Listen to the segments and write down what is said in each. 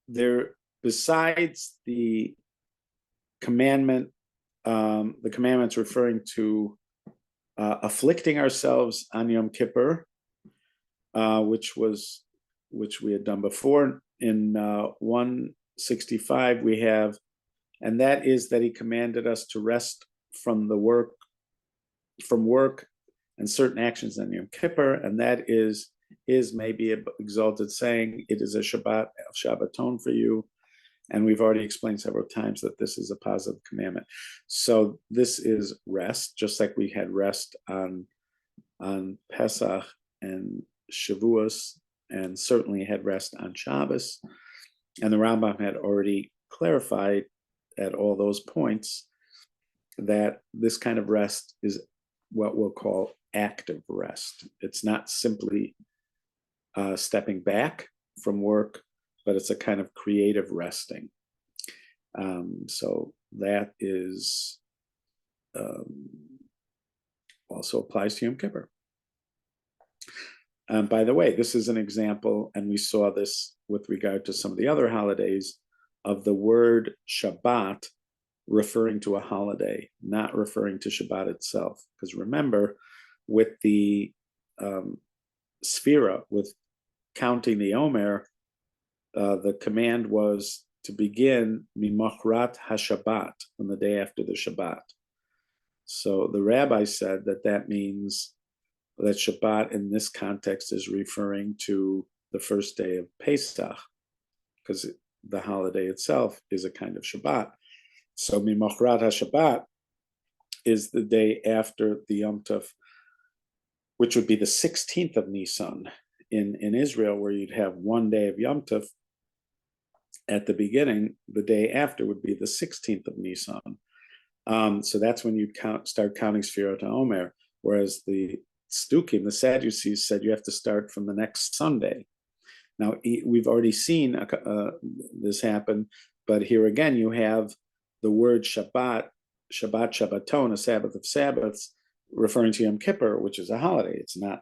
besides the commandments referring to afflicting ourselves on Yom Kippur, which we had done before. In 165 we have, and that is that he commanded us to rest from work and certain actions on Yom Kippur, and that is maybe exalted saying it is a Shabbat of Shabbaton for you. And we've already explained several times that this is a positive commandment. So this is rest, just like we had rest on Pesach and Shavuos, and certainly had rest on Shabbos. And the Rambam had already clarified at all those points that this kind of rest is what we'll call active rest. It's not simply stepping back from work, but it's a kind of creative resting. So that is also applies to Yom Kippur. By the way, this is an example, and we saw this with regard to some of the other holidays, of the word Shabbat referring to a holiday, not referring to Shabbat itself. Because remember, with the Sphira, with counting the Omer, the command was to begin Mimachrat HaShabbat, on the day after the Shabbat. So the rabbi said that means that Shabbat in this context is referring to the first day of Pesach, because the holiday itself is a kind of Shabbat. So Mimachrat HaShabbat is the day after the Yom Tov, which would be the 16th of Nisan in Israel, where you'd have one day of Yom Tov at the beginning. The day after would be the 16th of Nisan. So that's when you'd start counting Sfirot HaOmer, whereas the Stukim, the Sadducees, said you have to start from the next Sunday. Now, we've already seen this happen, but here again, you have the word Shabbat, Shabbaton, a Sabbath of Sabbaths, referring to Yom Kippur, which is a holiday. It's not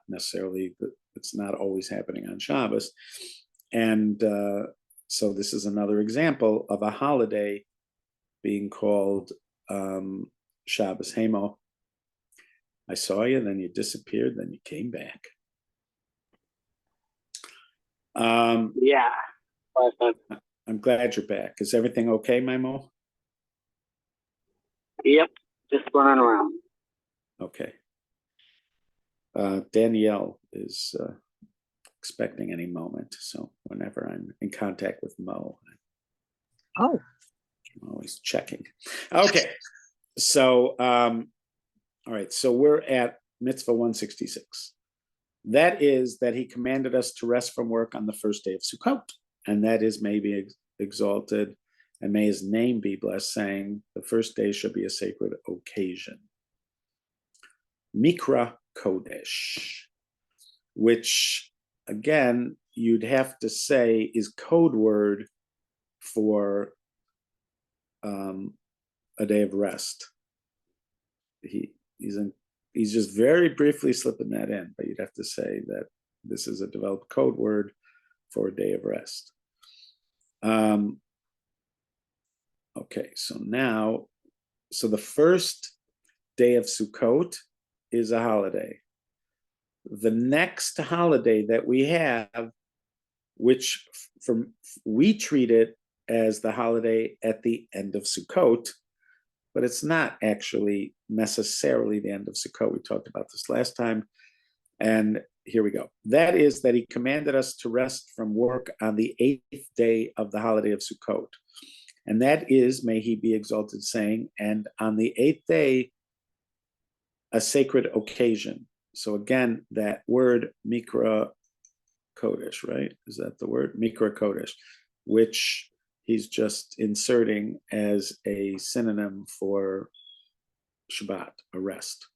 always happening on Shabbos. And so this is another example of a holiday being called Shabbos Hemo. I saw you, then you disappeared, then you came back. Yeah. I'm glad you're back. Is everything okay, Maimo? Yep, just running around. Okay. Danielle is expecting any moment, so whenever I'm in contact with Mo, I'm always checking. Okay, so all right, so we're at Mitzvah 166. That is that he commanded us to rest from work on the first day of Sukkot, and that is maybe exalted, and may his name be blessed, saying the first day should be a sacred occasion. Mikra Kodesh, which again you'd have to say is code word for a day of rest. He's just very briefly slipping that in, but you'd have to say that this is a developed code word for a day of rest. Okay, so the first day of Sukkot is a holiday. The next holiday that we have, which we treat it as the holiday at the end of Sukkot, but it's not actually necessarily the end of Sukkot. We talked about this last time, and here we go. That is that he commanded us to rest from work on the 8th day of the holiday of Sukkot. And that is, may he be exalted, saying, and on the 8th day, a sacred occasion. So again, that word Mikra Kodesh, right? Is that the word? Mikra Kodesh, which he's just inserting as a synonym for Shabbat, a rest.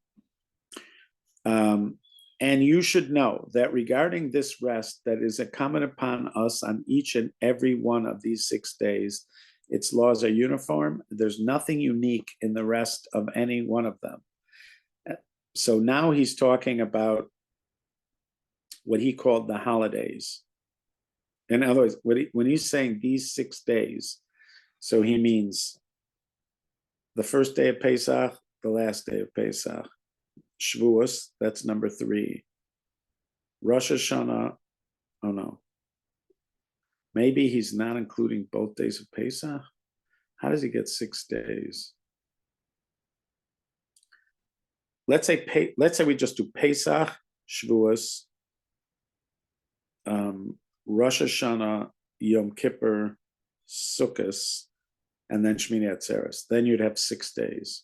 And you should know that regarding this rest that is incumbent upon us on each and every one of these 6 days, its laws are uniform. There's nothing unique in the rest of any one of them. So now he's talking about what he called the holidays. In other words, when he's saying these 6 days, so he means the first day of Pesach, the last day of Pesach. Shavuos, that's number 3. Rosh Hashanah, oh no. Maybe he's not including both days of Pesach. How does he get 6 days? Let's say we just do Pesach, Shavuos, Rosh Hashanah, Yom Kippur, Sukkot, and then Shmini Atzeres. Then you'd have 6 days.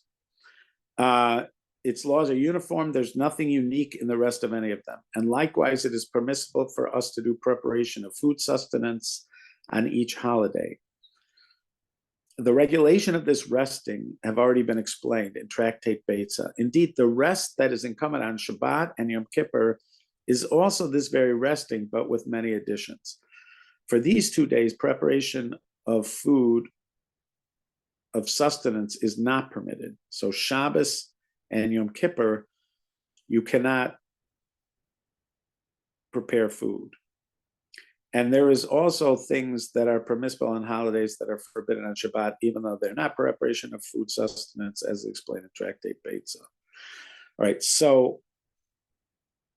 Its laws are uniform. There's nothing unique in the rest of any of them. And likewise, it is permissible for us to do preparation of food sustenance on each holiday. The regulation of this resting have already been explained in Tractate Beitza. Indeed, the rest that is incumbent on Shabbat and Yom Kippur is also this very resting, but with many additions. For these 2 days, preparation of food, of sustenance, is not permitted. So Shabbos and Yom Kippur, you cannot prepare food. And there is also things that are permissible on holidays that are forbidden on Shabbat, even though they're not preparation of food sustenance, as explained in Tractate Beitza. All right, so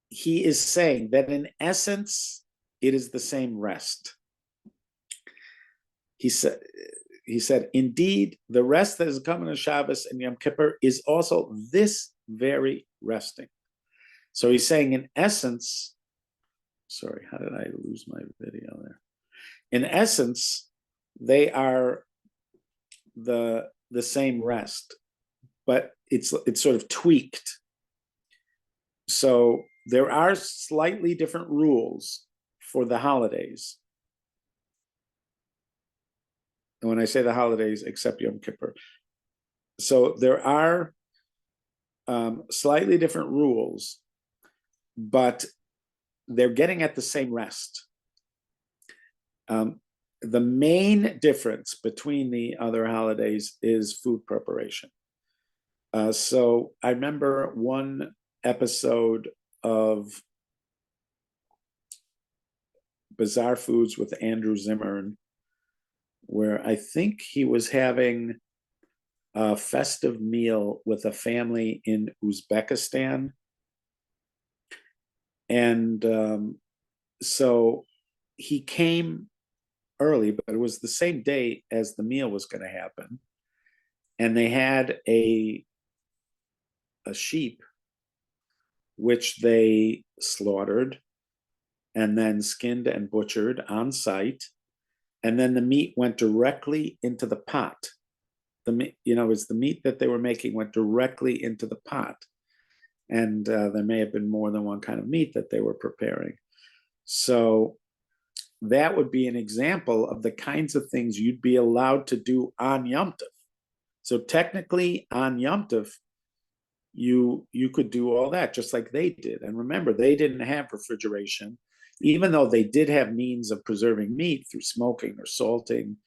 he is saying that in essence, it is the same rest. He said, indeed, the rest that is coming on Shabbos and Yom Kippur is also this very resting. So he's saying, in essence, sorry, how did I lose my video there? In essence, they are the same rest, but it's sort of tweaked. So there are slightly different rules for the holidays. And when I say the holidays, except Yom Kippur. So there are slightly different rules, but they're getting at the same rest. The main difference between the other holidays is food preparation. So I remember one episode of Bizarre Foods with Andrew Zimmern, where I think he was having a festive meal with a family in Uzbekistan. And so he came early, but it was the same day as the meal was going to happen. And they had a sheep, which they slaughtered and then skinned and butchered on site. And then the meat went directly into the pot. It's the meat that they were making went directly into the pot. And there may have been more than one kind of meat that they were preparing. So that would be an example of the kinds of things you'd be allowed to do on Yom Tov. So technically on Yom Tov, you could do all that just like they did. And remember, they didn't have refrigeration, even though they did have means of preserving meat through smoking or salting.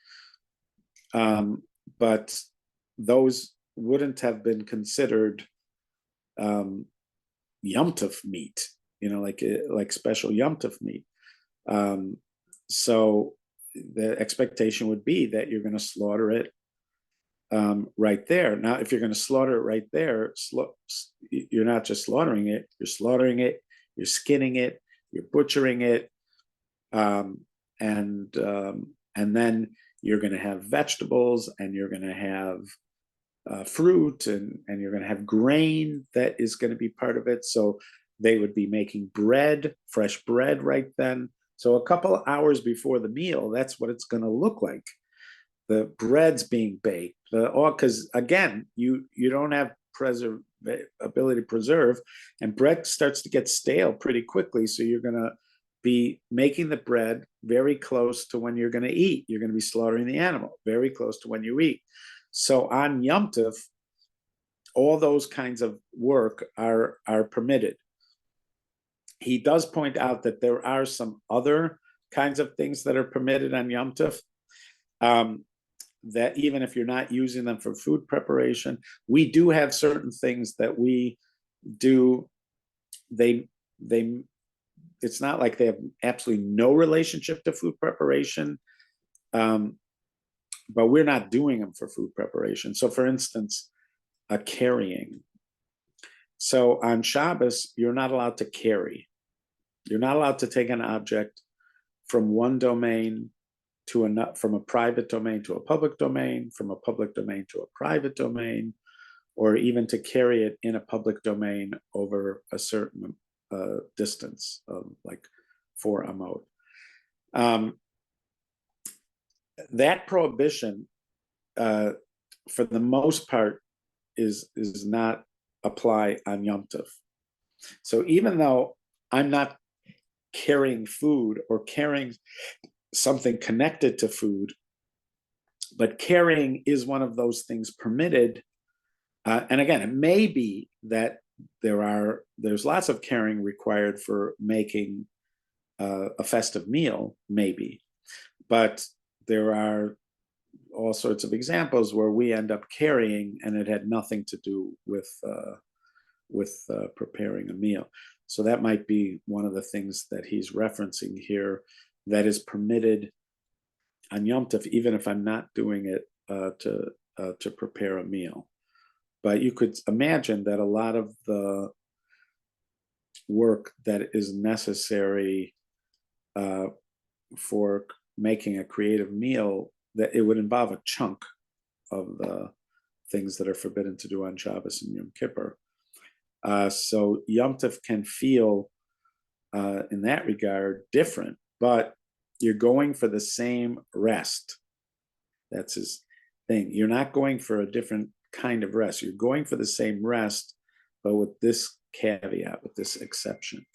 But those wouldn't have been considered Yom Tov meat, like special Yom Tov meat. So the expectation would be that you're going to slaughter it right there. Now, if you're going to slaughter it right there, you're not just slaughtering it, you're skinning it, you're butchering it, and then you're going to have vegetables, and you're going to have fruit, and you're going to have grain that is going to be part of it. So they would be making bread, fresh bread right then. So a couple of hours before the meal, that's what it's going to look like. The bread's being baked, because again, you don't have ability to preserve, and bread starts to get stale pretty quickly. So you're going to be making the bread very close to when you're going to eat. You're going to be slaughtering the animal very close to when you eat. So on Yom Tov, all those kinds of work are permitted. He does point out that there are some other kinds of things that are permitted on Yom Tov, that even if you're not using them for food preparation, we do have certain things that we do. They it's not like they have absolutely no relationship to food preparation, but we're not doing them for food preparation. So for instance, a carrying. So on Shabbos, you're not allowed to carry. You're not allowed to take an object from one domain to another, from a private domain to a public domain, from a public domain to a private domain, or even to carry it in a public domain over a certain distance, like 4 amot. That prohibition, for the most part, is not apply on Yom Tov. So even though I'm not carrying food or carrying something connected to food, but carrying is one of those things permitted. And again, it may be that there's lots of carrying required for making a festive meal, maybe, but there are all sorts of examples where we end up carrying and it had nothing to do with preparing a meal. So that might be one of the things that he's referencing here that is permitted on Yom Tov, even if I'm not doing it to prepare a meal. But you could imagine that a lot of the work that is necessary for making a creative meal, that it would involve a chunk of the things that are forbidden to do on Shabbos and Yom Kippur. So Yom Tov can feel, in that regard, different, but you're going for the same rest. That's his thing. You're not going for a different kind of rest. You're going for the same rest, but with this caveat, with this exception.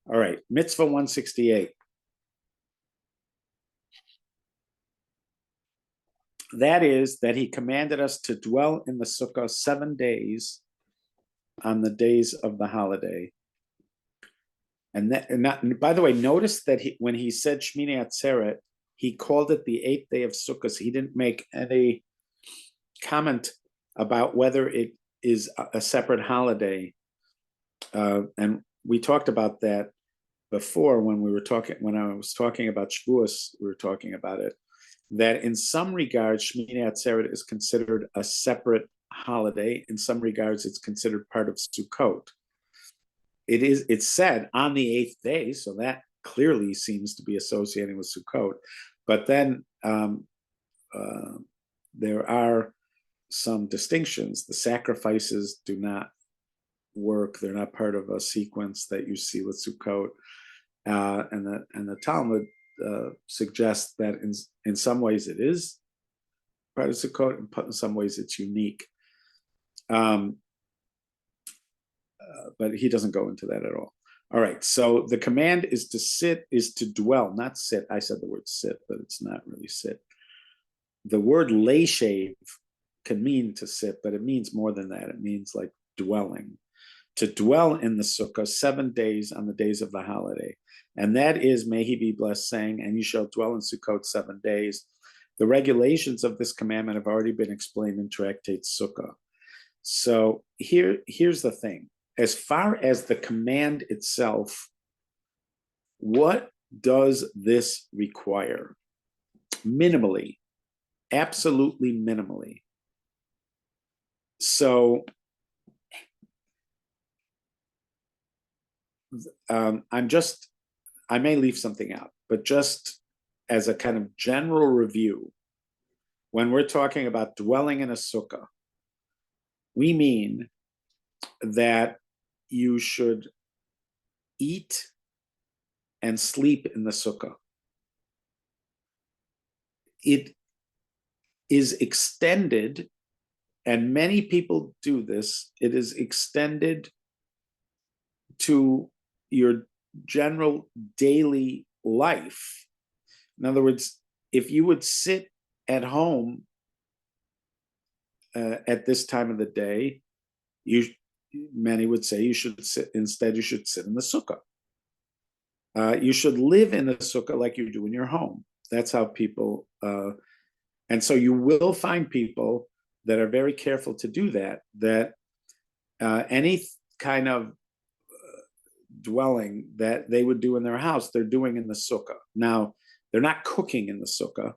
All right, Mitzvah 168. That is that he commanded us to dwell in the sukkah 7 days on the days of the holiday. And by the way, notice that when he said Shmini Atzeret, he called it the 8th day of Sukkot. He didn't make any comment about whether it is a separate holiday. And we talked about that before when I was talking about Shavuos, we were talking about it, that in some regards, Shmini Atzeret is considered a separate holiday. In some regards, it's considered part of Sukkot. It's said on the 8th day, so that clearly seems to be associating with Sukkot. But then there are some distinctions. The sacrifices do not work; they're not part of a sequence that you see with Sukkot. And the Talmud suggests that in some ways it is part of Sukkot, and in some ways it's unique. But he doesn't go into that at all. All right, so the command is to dwell, not sit. I said the word sit, but it's not really sit. The word leishev can mean to sit, but it means more than that. It means like dwelling. To dwell in the sukkah 7 days on the days of the holiday. And that is, may he be blessed, saying, and you shall dwell in Sukkot 7 days. The regulations of this commandment have already been explained in Tractate Sukkah. So here's the thing. As far as the command itself, what does this require? Minimally, absolutely minimally. So I may leave something out, but just as a kind of general review, when we're talking about dwelling in a sukkah, we mean that you should eat and sleep in the sukkah. It is extended, and many people do this, it is extended to your general daily life. In other words, if you would sit at home at this time of the day, many would say you should sit in the sukkah. You should live in the sukkah like you do in your home. That's how people, and so you will find people that are very careful to do that, kind of dwelling that they would do in their house, they're doing in the sukkah. Now, they're not cooking in the sukkah.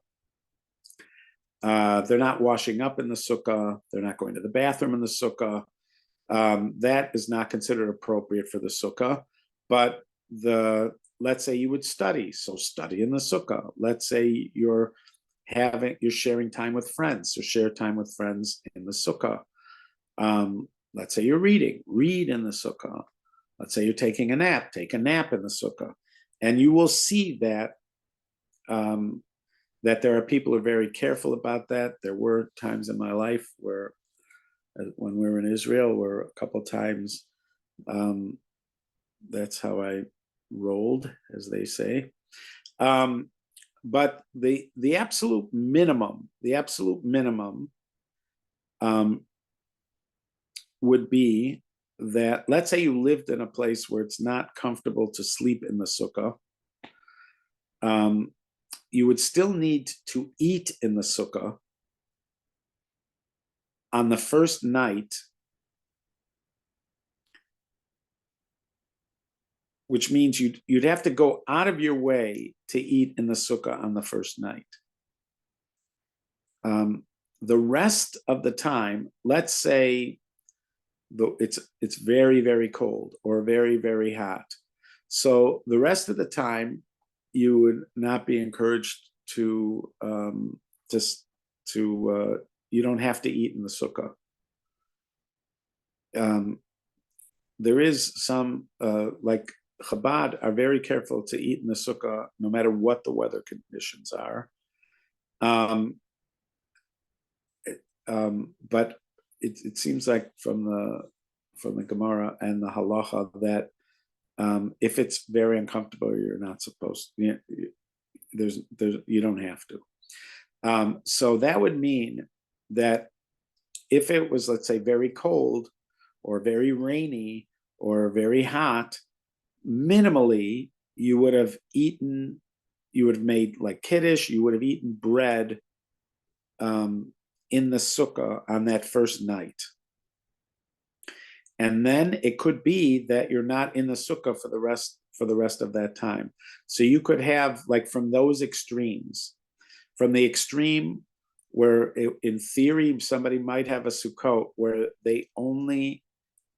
They're not washing up in the sukkah. They're not going to the bathroom in the sukkah. That is not considered appropriate for the sukkah. But let's say you would study, so study in the sukkah. Let's say you're sharing time with friends, so share time with friends in the sukkah. Let's say you're read in the sukkah. Let's say you're taking a nap, take a nap in the sukkah. And you will see that that there are people who are very careful about that. There were times in my life where, when we were in Israel, where a couple times that's how I rolled, as they say. But the absolute minimum would be that, let's say you lived in a place where it's not comfortable to sleep in the sukkah. You would still need to eat in the sukkah on the first night, which means you'd have to go out of your way to eat in the sukkah on the first night. The rest of the time, let's say it's very, very cold or very, very hot. So the rest of the time, you would not be encouraged to you don't have to eat in the sukkah. There is some, like Chabad, are very careful to eat in the sukkah no matter what the weather conditions are. But it seems like from the Gemara and the Halacha that if it's very uncomfortable, you're not supposed to. You don't have to. So that would mean that if it was, let's say, very cold or very rainy or very hot, minimally you would have made like kiddush, you would have eaten bread in the sukkah on that first night. And then it could be that you're not in the sukkah for the rest of that time. So you could have, like, from those extremes, from the extreme where in theory somebody might have a sukkot where they only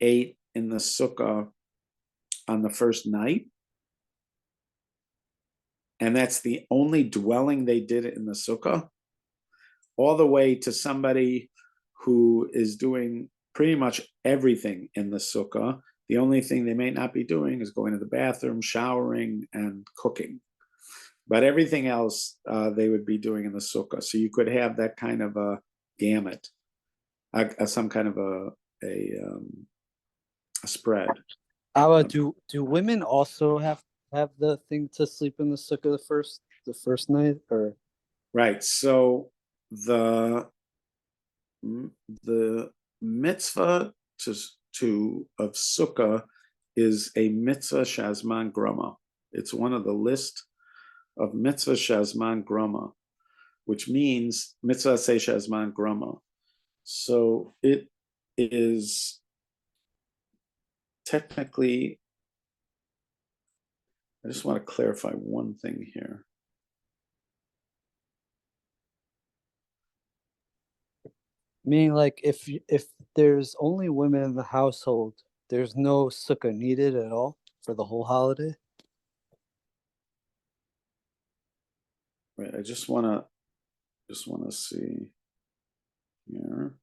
ate in the sukkah on the first night, and that's the only dwelling they did in the sukkah, all the way to somebody who is doing pretty much everything in the sukkah. The only thing they may not be doing is going to the bathroom, showering, and cooking. But everything else they would be doing in the sukkah. So you could have that kind of a gamut, some kind of a spread. Do women also have the thing to sleep in the sukkah the first night, or? Right. So the mitzvah of sukkah is a mitzvah shazman grama. It's one of the list of mitzvah shazman grama, which means mitzvah say shazman grama. So it is technically, I just want to clarify one thing here. Meaning, like, if there's only women in the household, there's no sukkah needed at all for the whole holiday? Right, I just want to see here.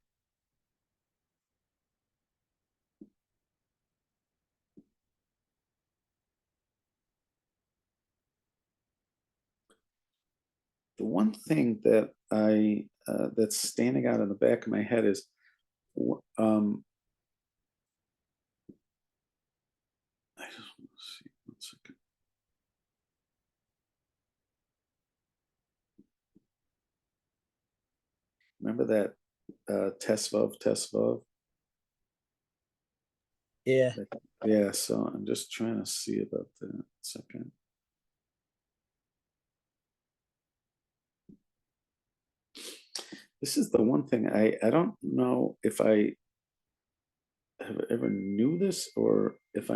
The one thing that that's standing out in the back of my head is I just want to see 1 second. Remember that Tesvav? Yeah. Yeah, so I'm just trying to see about that. 1 second. This is the one thing I don't know if I have ever knew this, or if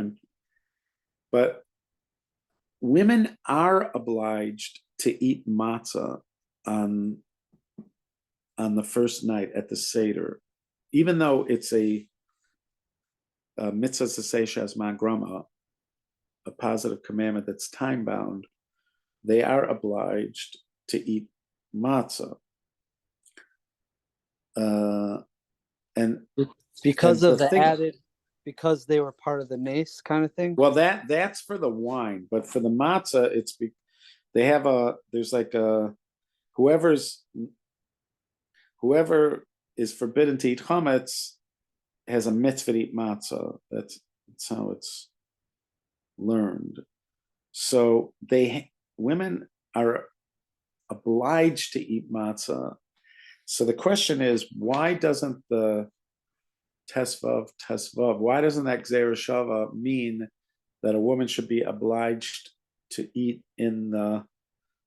but women are obliged to eat matzah on the first night at the Seder, even though it's a mitzvah saseh shazman grama, a positive commandment that's time bound. They are obliged to eat matzah, and because and of the added, because they were part of the nace kind of thing. Well, that's for the wine, but for the matzah, they have there's like whoever is forbidden to eat chametz has a mitzvah to eat matzah. That's how it's learned. So women are obliged to eat matzah. So the question is, why doesn't the tesvav, why doesn't that gzera shava mean that a woman should be obliged to eat in the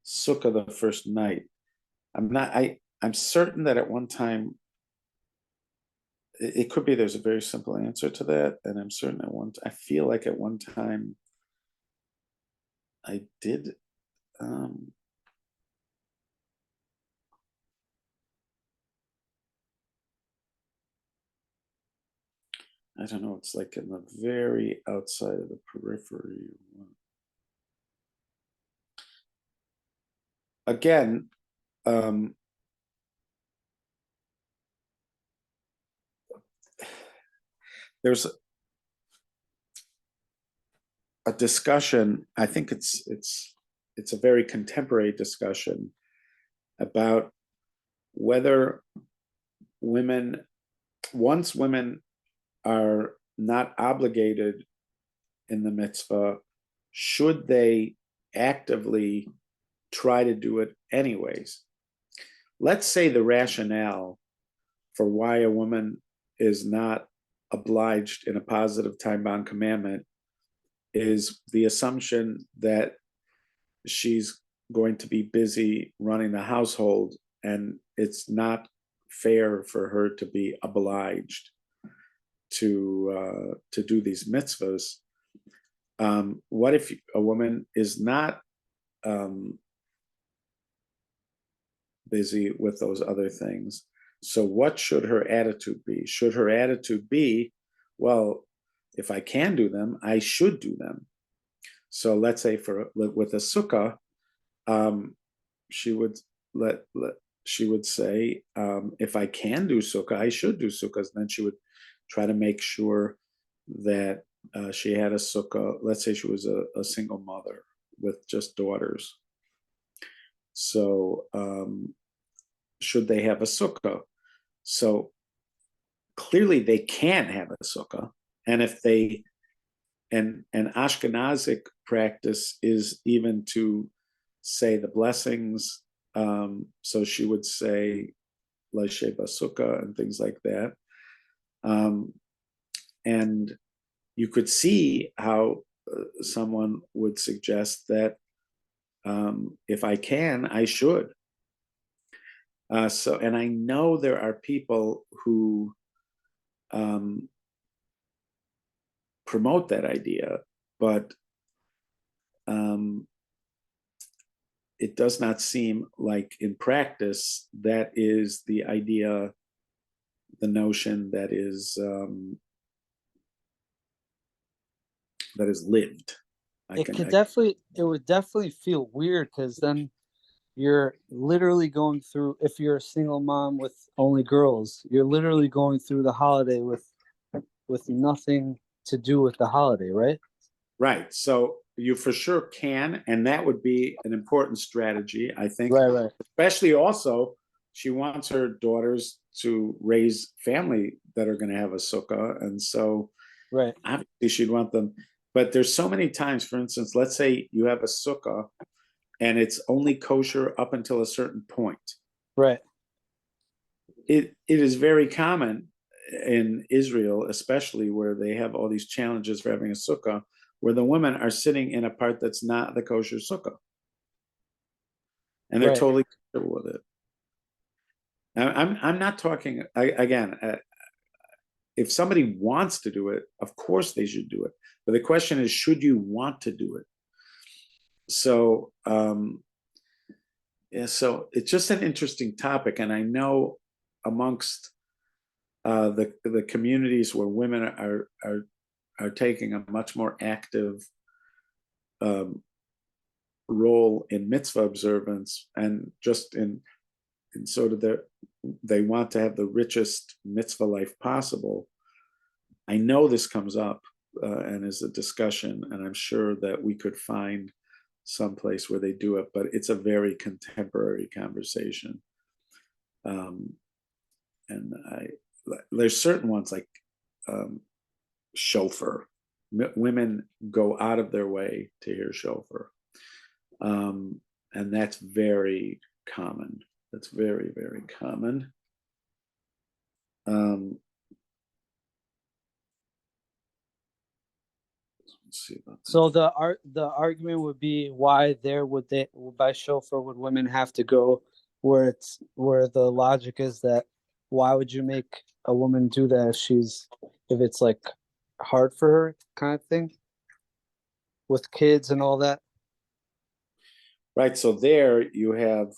sukkah the first night? I'm certain that at one time, it could be there's a very simple answer to that, and I'm certain I feel like at one time I did. I don't know, it's like in the very outside of the periphery. Again, there's a discussion. I think it's a very contemporary discussion about whether once women are not obligated in the mitzvah, should they actively try to do it anyways? Let's say the rationale for why a woman is not obliged in a positive time-bound commandment is the assumption that she's going to be busy running the household, and it's not fair for her to be obliged to do these mitzvahs. What if a woman is not busy with those other things? So what should her attitude be? Should her attitude be, well, if I can do them, I should do them? So let's say with a sukkah, she would say, if I can do sukkah, I should do sukkahs. Then she would try to make sure that she had a sukkah. Let's say she was a single mother with just daughters. So should they have a sukkah? So clearly they can have a sukkah, and if they and Ashkenazic practice is even to say the blessings. So she would say Laisheh Basukah and things like that. And you could see how someone would suggest that if I can, I should. And I know there are people who promote that idea, but it does not seem like in practice that is the idea, the notion that is lived. It would definitely feel weird, because then you're literally going through, if you're a single mom with only girls, you're literally going through the holiday with nothing to do with the holiday, right? Right. So you for sure can, and that would be an important strategy, I think. Right. Especially also, she wants her daughters to raise family that are going to have a sukkah, and so right, obviously she'd want them. But there's so many times, for instance, let's say you have a sukkah and it's only kosher up until a certain point. Right. It is very common in Israel, especially where they have all these challenges for having a sukkah, where the women are sitting in a part that's not the kosher sukkah. And they're totally comfortable with it. Now, I'm not talking, again, if somebody wants to do it, of course they should do it. But the question is, should you want to do it? So, yeah, so it's just an interesting topic, and I know amongst the communities where women are taking a much more active role in mitzvah observance, and just in sort of they want to have the richest mitzvah life possible. I know this comes up and is a discussion, and I'm sure that we could find someplace where they do it, but it's a very contemporary conversation. And there's certain ones like shofar. Women go out of their way to hear shofar. And that's very common. That's very, very common. Let's see about that. So the argument would be, why by shofar would women have to go, where the logic is that why would you make a woman do that if it's like hard for her, kind of thing, with kids and all that? Right. So there you have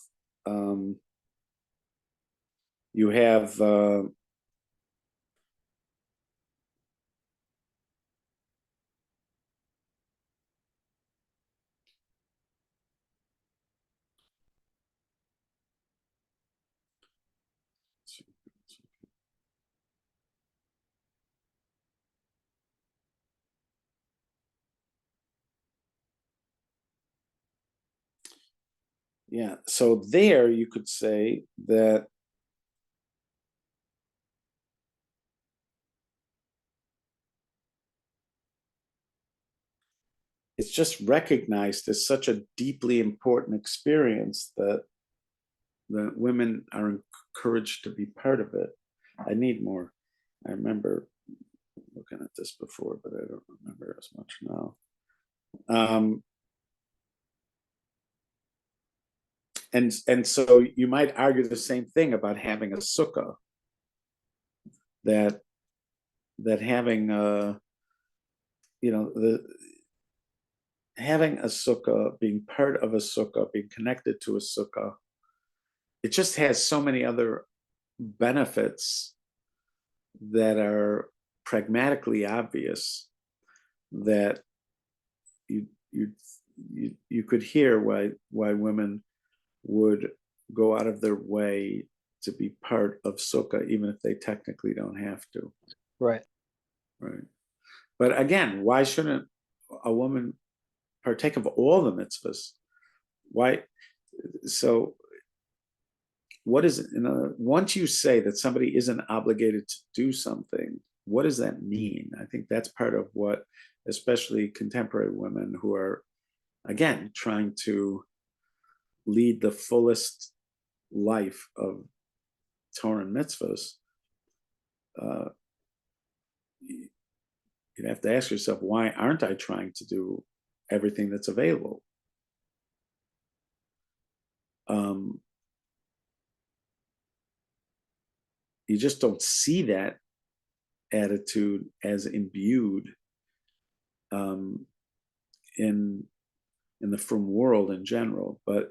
yeah. So there you could say that it's just recognized as such a deeply important experience that women are encouraged to be part of it. I need more. I remember looking at this before, but I don't remember as much now. And so you might argue the same thing about having a sukkah, that having having a sukkah, being part of a sukkah, being connected to a sukkah, it just has so many other benefits that are pragmatically obvious that you could hear why women would go out of their way to be part of sukkah, even if they technically don't have to. Right. But again, why shouldn't a woman partake of all the mitzvahs? Why? So what is it? Once you say that somebody isn't obligated to do something, what does that mean? I think that's part of what, especially contemporary women who are, again, trying to lead the fullest life of Torah and mitzvahs, you'd have to ask yourself, why aren't I trying to do everything that's available? You just don't see that attitude as imbued in the frum world in general, but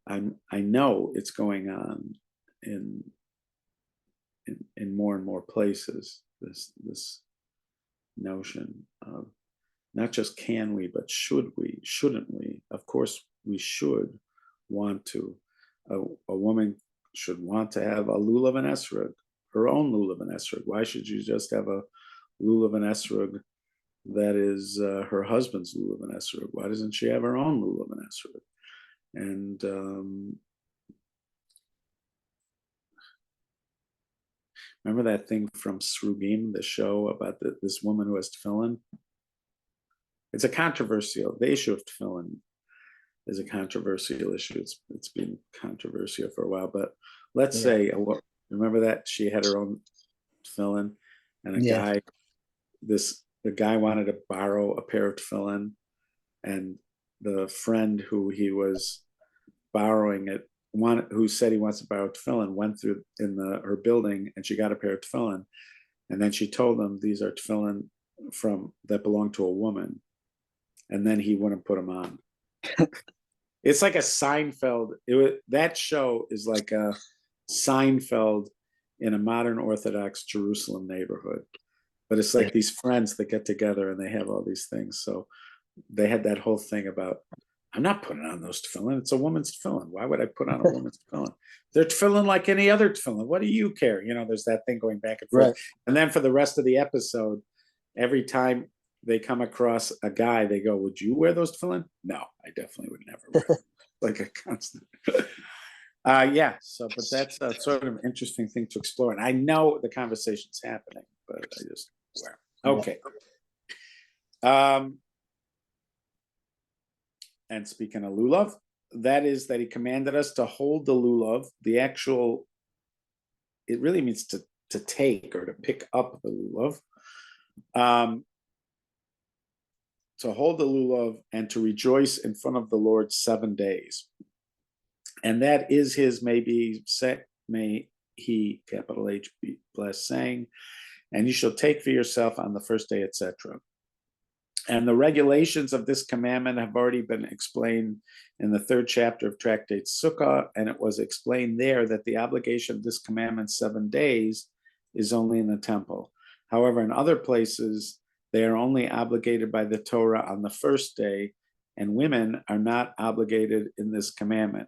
I know it's going on in more and more places. This notion of not just can we, but should we, shouldn't we? Of course, we should want to. A woman should want to have a lulav and esrog, her own lulav and esrog. Why should you just have a lulav and esrog that is her husband's lulav and esrog? Why doesn't she have her own lulav and esrog? And remember that thing from Srugim, the show about this woman who has tefillin? It's a controversial. The issue of tefillin is a controversial issue. It's been controversial for a while. But let's say, remember that she had her own tefillin, and the guy wanted to borrow a pair of tefillin, and the friend who he was borrowing it one who said he wants to borrow tefillin went through in her building, and she got a pair of tefillin, and then she told him these are tefillin that belong to a woman, and then he wouldn't put them on. It's like a Seinfeld. That show is like a Seinfeld in a modern Orthodox Jerusalem neighborhood, but it's like these friends that get together and they have all these things. So they had that whole thing about, I'm not putting on those tefillin. It's a woman's tefillin. Why would I put on a woman's tefillin? They're tefillin like any other tefillin. What do you care? There's that thing going back and forth. Right. And then for the rest of the episode, every time they come across a guy, they go, would you wear those tefillin? No, I definitely would never wear them. Like a constant. Yeah. So, but that's a sort of interesting thing to explore. And I know the conversation's happening, but I just wear. Okay. And speaking of lulav, that is that he commanded us to hold the lulav. The actual, it really means to take or to pick up the lulav. To hold the lulav and to rejoice in front of the Lord 7 days. And that is his, may he, capital H, be blessed, saying, and you shall take for yourself on the first day, etc. And the regulations of this commandment have already been explained in the 3rd chapter of Tractate Sukkah, and it was explained there that the obligation of this commandment 7 days is only in the temple. However, in other places, they are only obligated by the Torah on the first day, and women are not obligated in this commandment.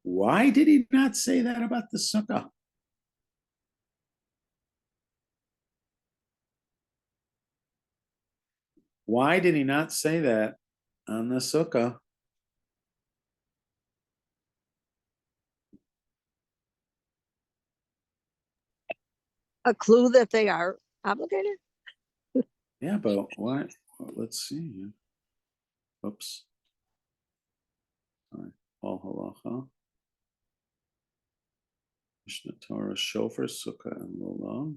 Why did he not say that about the sukkah? Why did he not say that on the sukkah? A clue that they are obligated? Yeah, but why? Well, let's see. Oops. Sorry. All halacha. Mishnah Torah, shofar, sukkah, and lulav.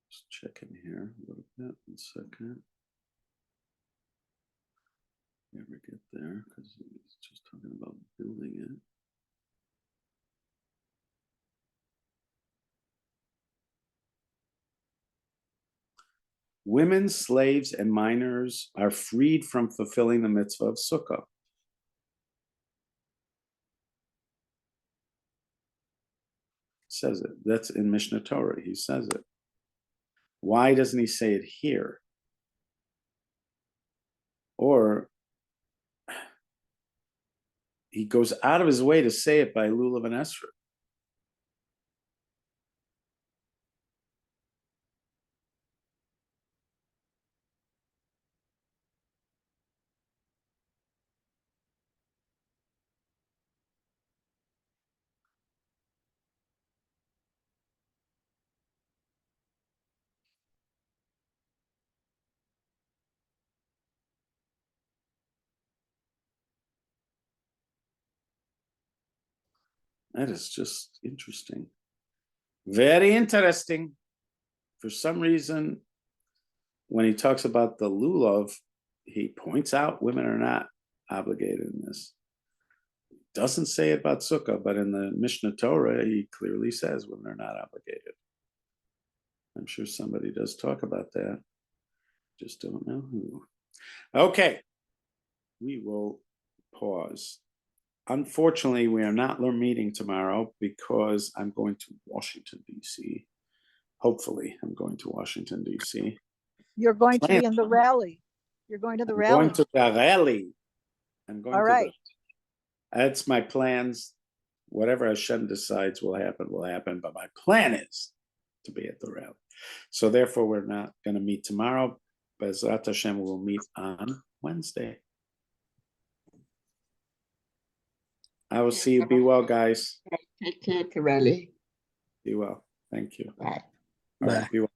Just checking here a little bit. 1 second. Never get there because it's just talking about building it. Women, slaves, and minors are freed from fulfilling the mitzvah of sukkah. Says it. That's in Mishnah Torah. He says it. Why doesn't he say it here? Or he goes out of his way to say it by lulav and esrog. That is just interesting. Very interesting. For some reason, when he talks about the lulav, he points out women are not obligated in this. Doesn't say it about sukkah, but in the Mishnah Torah, he clearly says women are not obligated. I'm sure somebody does talk about that. Just don't know who. Okay, we will pause. Unfortunately, we are not meeting tomorrow because I'm going to Washington, D.C. Hopefully, I'm going to Washington, D.C. You're going to be in the rally. You're going to the rally. Going to the rally. I'm going All right. That's my plans. whatever Hashem decides will happen, but my plan is to be at the rally. So therefore, we're not going to meet tomorrow. Bezrat Hashem, we'll meet on Wednesday. I will see you. Be well, guys. Take care, Torelli. Be well. Thank you. Bye. All right, be well.